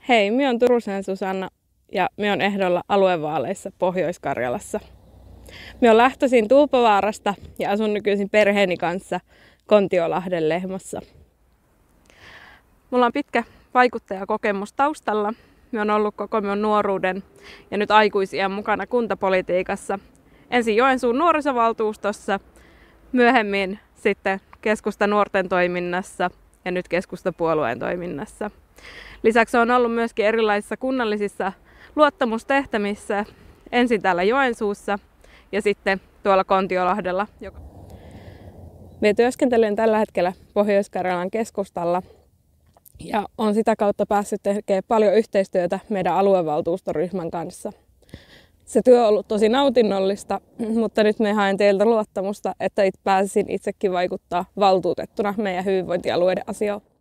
Hei, minä olen Turusen Susanna ja minä olen ehdolla aluevaaleissa Pohjois-Karjalassa. Minä olen lähtöisin Tuupovaarasta ja asun nykyisin perheeni kanssa Kontiolahden Lehmassa. Minulla on pitkä vaikuttajakokemus taustalla. Minä olen ollut koko minun nuoruuden ja nyt aikuisiän mukana kuntapolitiikassa. Ensin Joensuun nuorisovaltuustossa, myöhemmin sitten Keskusta nuorten toiminnassa ja nyt Keskustapuolueen toiminnassa. Lisäksi olen ollut myöskin erilaisissa kunnallisissa luottamustehtävissä, ensin täällä Joensuussa ja sitten tuolla Kontiolahdella. Minä työskentelen tällä hetkellä Pohjois-Karjalan keskustalla ja olen sitä kautta päässyt tekemään paljon yhteistyötä meidän aluevaltuustoryhmän kanssa. Se työ on ollut tosi nautinnollista, mutta nyt me haen teiltä luottamusta, että pääsisin itsekin vaikuttaa valtuutettuna meidän hyvinvointialueiden asioihin.